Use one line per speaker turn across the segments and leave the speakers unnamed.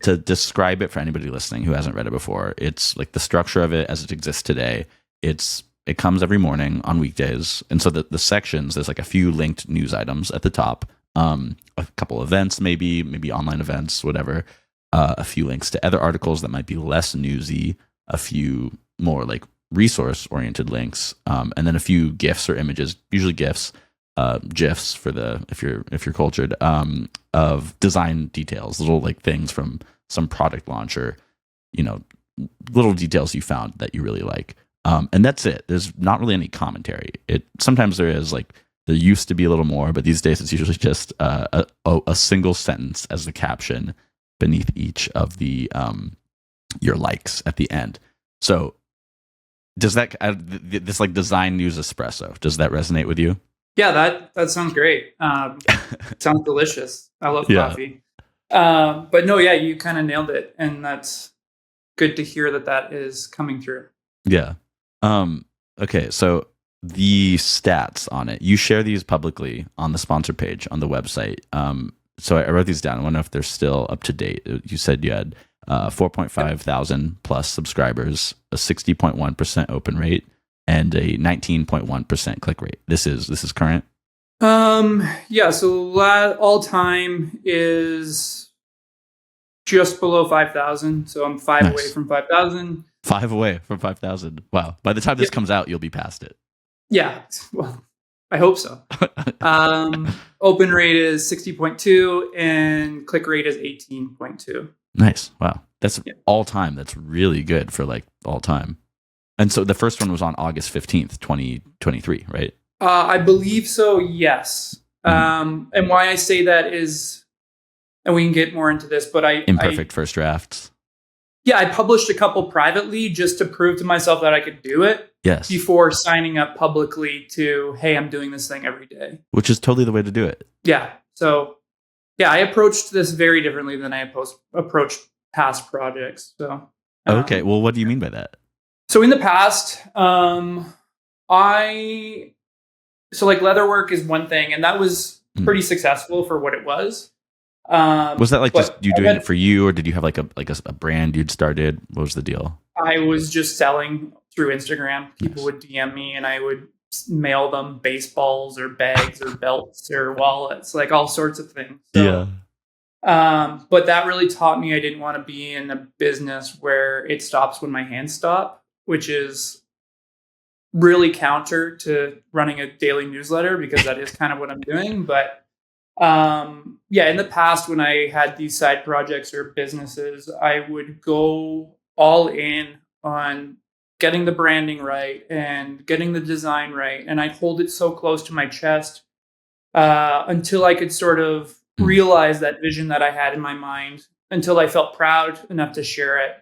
To describe it for anybody listening who hasn't read it before, it's like the structure of it as it exists today. It comes every morning on weekdays, and so the sections, there's like a few linked news items at the top, a couple events, maybe online events, whatever, a few links to other articles that might be less newsy, a few more like resource oriented links, and then a few GIFs or images, usually GIFs, GIFs for the if you're cultured, of design details, little like things from some product launch or little details you found that you really like. And that's it. There's not really any commentary. Sometimes there is, like there used to be a little more, but these days it's usually just a single sentence as the caption beneath each of the your likes at the end. So does that this like design news espresso, does that resonate with you?
Yeah, that sounds great. Sounds delicious. I love
Yeah.
coffee. But no, yeah, you kind of nailed it, and that's good to hear that is coming through.
Yeah. Okay, so the stats on it, you share these publicly on the sponsor page on the website. So I wrote these down. I wonder if they're still up to date. You said you had 4.5 thousand plus subscribers, a 60.1% open rate, and a 19.1% click rate. This is current.
Yeah. So all time is just below 5,000. So I'm five
Nice.
away from 5,000.
5 away from 5,000. Wow. By the time this comes out, you'll be past it.
Yeah. Well, I hope so. Open rate is 60.2 and click rate is 18.2.
Nice. Wow. That's all time. That's really good for like all time. And so the first one was on August 15th, 2023, right?
I believe so, yes. And why I say that is, and we can get more into this, but
imperfect first drafts.
Yeah, I published a couple privately just to prove to myself that I could do it.
Yes.
Before signing up publicly to, hey, I'm doing this thing every day.
Which is totally the way to do it.
Yeah. So, yeah, I approached this very differently than I approached past projects. So.
Okay. Well, what do you mean by that?
So in the past, leatherwork is one thing, and that was pretty successful for what it was.
Was that like just you doing it for you, or did you have like a brand you'd started? What was the deal?
I was just selling through Instagram. People would DM me, and I would mail them baseballs or bags or belts or wallets, like all sorts of things. So, yeah. But that really taught me I didn't want to be in a business where it stops when my hands stop, which is really counter to running a daily newsletter, because that is kind of what I'm doing. But yeah, in the past, when I had these side projects or businesses, I would go all in on getting the branding right and getting the design right. And I'd hold it so close to my chest until I could sort of realize that vision that I had in my mind, until I felt proud enough to share it,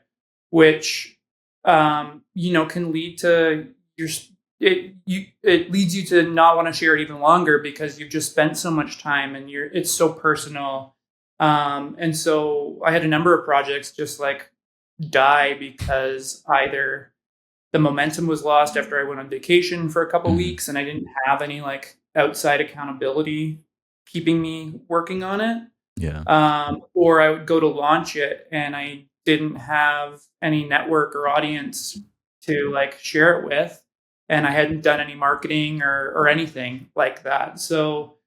which, can lead to it leads you to not want to share it even longer because you've just spent so much time and it's so personal. And so I had a number of projects just like die because either the momentum was lost after I went on vacation for a couple weeks and I didn't have any like outside accountability keeping me working on it.
Yeah.
Or I would go to launch it and I didn't have any network or audience to like share it with. And I hadn't done any marketing or anything like that. So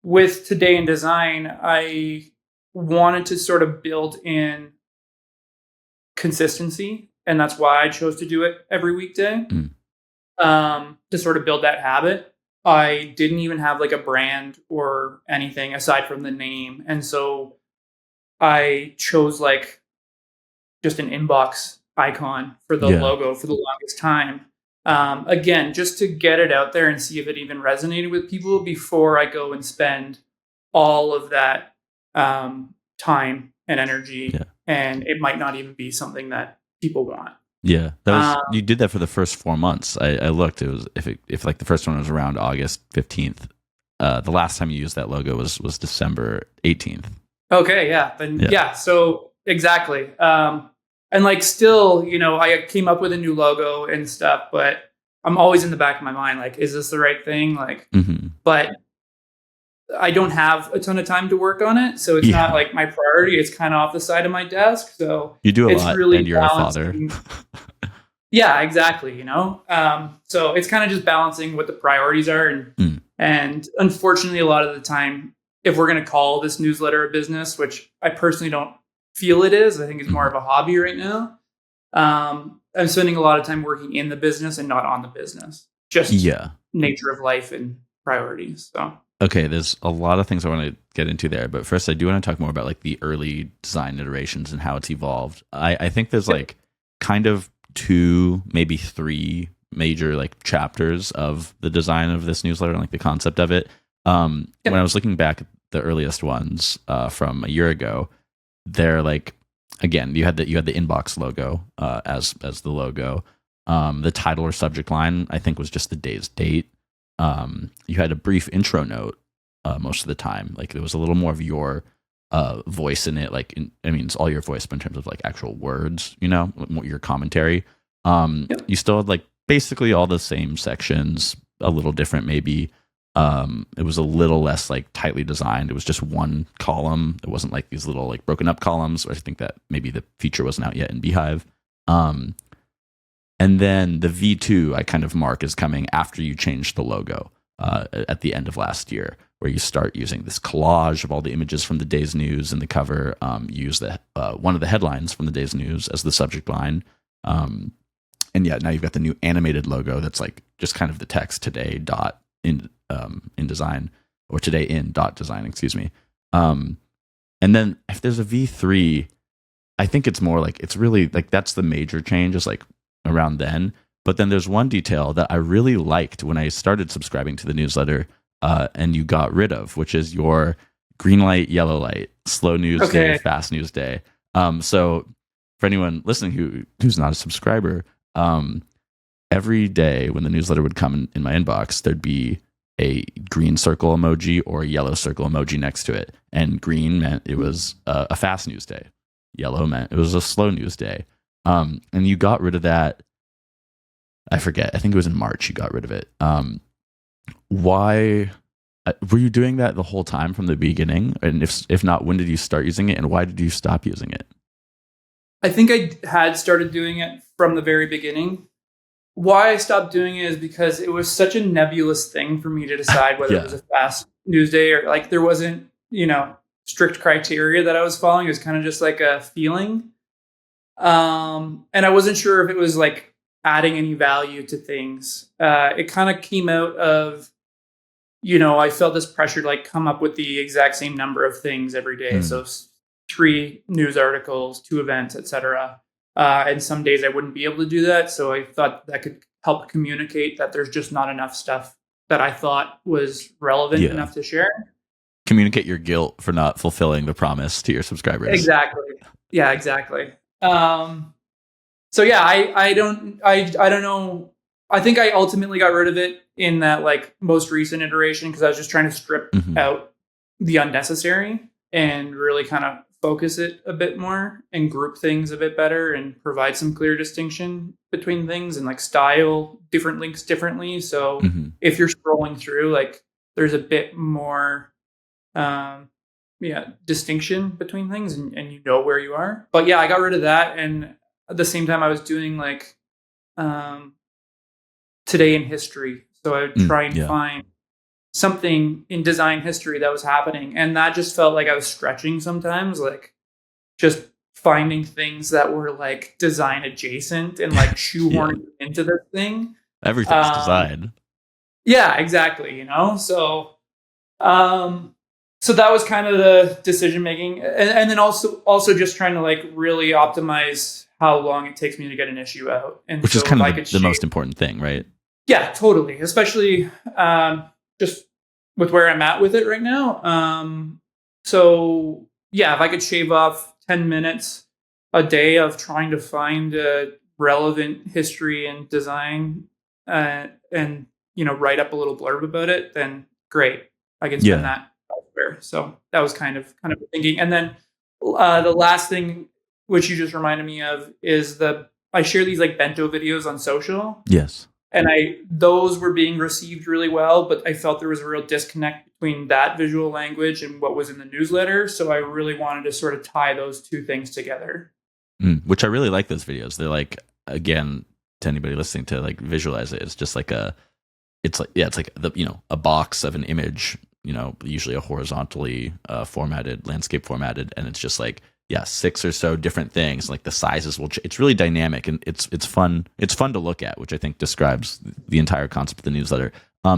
with Today in Design, I wanted to sort of build in consistency. And that's why I chose to do it every weekday, to sort of build that habit. I didn't even have like a brand or anything aside from the name. And so I chose like just an inbox icon for the logo for the longest time. Again, just to get it out there and see if it even resonated with people before I go and spend all of that time and energy. Yeah. And it might not even be something that people want.
Yeah, you did that for the first 4 months. I looked. It was if like the first one was around August 15th. The last time you used that logo was December 18th.
Okay, yeah, then yeah. So exactly. And like still, I came up with a new logo and stuff, but I'm always in the back of my mind, like, is this the right thing? Like, but I don't have a ton of time to work on it, so it's not like my priority. It's kind of off the side of my desk. So
you do a
it's
lot,
really
and you're a father.
Yeah, exactly. So it's kind of just balancing what the priorities are, and unfortunately, a lot of the time, if we're going to call this newsletter a business, which I personally don't feel it is, I think it's more of a hobby right now. I'm spending a lot of time working in the business and not on the business. Just nature of life and priorities. So.
Okay, there's a lot of things I want to get into there, but first I do want to talk more about like the early design iterations and how it's evolved. I think there's like kind of 2, maybe 3 major like chapters of the design of this newsletter and like the concept of it. When I was looking back at the earliest ones from a year ago, they're like, again, you had the inbox logo as the logo. The title or subject line, I think, was just the day's date. You had a brief intro note most of the time. Like there was a little more of your voice in it. Like, it's all your voice, but in terms of like actual words, your commentary. You still had like basically all the same sections, a little different maybe. It was a little less like tightly designed. It was just one column. It wasn't like these little like broken up columns. I think that maybe the feature wasn't out yet in Beehive. And then the V2 I kind of mark as coming after you change the logo at the end of last year, where you start using this collage of all the images from the day's news and the cover. Use the one of the headlines from the day's news as the subject line. And now you've got the new animated logo that's like just kind of the text today dot in design, or today in dot design, excuse me. And then if there's a V3, I think it's more like, it's really like that's the major change, is like around then. But then there's one detail that I really liked when I started subscribing to the newsletter, and you got rid of, which is your green light, yellow light, slow news day, fast news day. So for anyone listening who's not a subscriber, every day when the newsletter would come in my inbox, there'd be a green circle emoji or a yellow circle emoji next to it. And green meant it was a fast news day. Yellow meant it was a slow news day. And you got rid of that. I forget. I think it was in March you got rid of it. Why were you doing that the whole time from the beginning? And if not, when did you start using it, and why did you stop using it?
I think I had started doing it from the very beginning. Why I stopped doing it is because it was such a nebulous thing for me to decide whether it was a fast news day or like there wasn't, strict criteria that I was following. It was kind of just like a feeling. And I wasn't sure if it was like adding any value to things. It kind of came out of, I felt this pressure to like come up with the exact same number of things every day. So 3 news articles, 2 events, etc. And some days I wouldn't be able to do that. So I thought that could help communicate that there's just not enough stuff that I thought was relevant enough to share.
Communicate your guilt for not fulfilling the promise to your subscribers.
Exactly. Yeah, exactly. So yeah, I don't know. I think I ultimately got rid of it in that like most recent iteration because I was just trying to strip out the unnecessary and really kind of focus it a bit more and group things a bit better and provide some clear distinction between things and like style different links differently. So if you're scrolling through, like there's a bit more distinction between things and you know where you are. But yeah, I got rid of that, and at the same time I was doing like today in history. So I would try and find something in design history that was happening, and that just felt like I was stretching sometimes, like just finding things that were like design adjacent and like shoehorning into this thing.
Everything's design.
Yeah, exactly. So that was kind of the decision making, and then also just trying to like really optimize how long it takes me to get an issue out, and
which is kind of the most important thing, right?
Yeah, totally. Especially just with where I'm at with it right now. So yeah, if I could shave off 10 minutes a day of trying to find a relevant history and design, and write up a little blurb about it, then great. I can spend that elsewhere. So that was kind of thinking. And then the last thing, which you just reminded me of, is I share these like bento videos on social.
Yes.
And those were being received really well, but I felt there was a real disconnect between that visual language and what was in the newsletter. So I really wanted to sort of tie those two things together.
Which I really like those videos. They're like, again, to anybody listening to like visualize it, it's just like it's like a box of an image, usually a horizontally formatted, landscape formatted, and it's just like, 6 or so different things. Like the sizes will it's really dynamic, and it's fun. It's fun to look at, which I think describes the entire concept of the newsletter.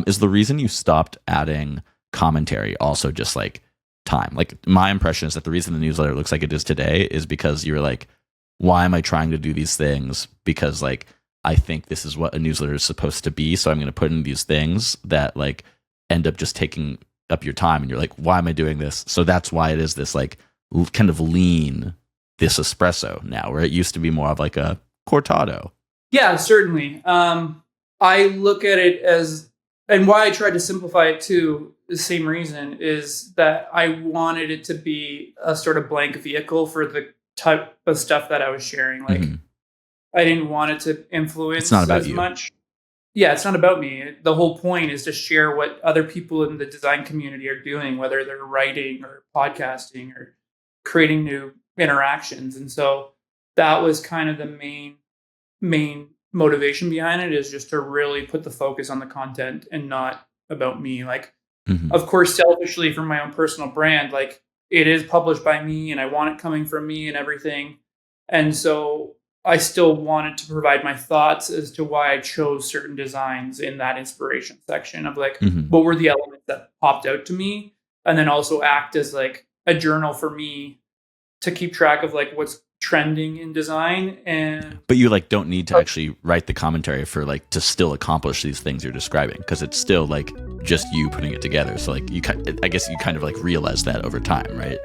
Is the reason you stopped adding commentary also just like time? Like my impression is that the reason the newsletter looks like it is today is because you were like, why am I trying to do these things? Because like I think this is what a newsletter is supposed to be, so I'm going to put in these things that like end up just taking up your time, and you're like, why am I doing this? So that's why it is this like kind of lean, this espresso now, where it used to be more of like a cortado.
Yeah, certainly. I look at it as, and why I tried to simplify it too, the same reason, is that I wanted it to be a sort of blank vehicle for the type of stuff that I was sharing. Like, I didn't want it to influence as much. Yeah, it's not about me. The whole point is to share what other people in the design community are doing, whether they're writing or podcasting or creating new interactions. And so that was kind of the main motivation behind it, is just to really put the focus on the content and not about me. Like, of course, selfishly for my own personal brand, like it is published by me and I want it coming from me and everything. And so I still wanted to provide my thoughts as to why I chose certain designs in that inspiration section of like, what were the elements that popped out to me? And then also act as like a journal for me to keep track of like what's trending in design.
But you like don't need to actually write the commentary for like to still accomplish these things you're describing, because it's still like just you putting it together. So like I guess you kind of like realize that over time, right?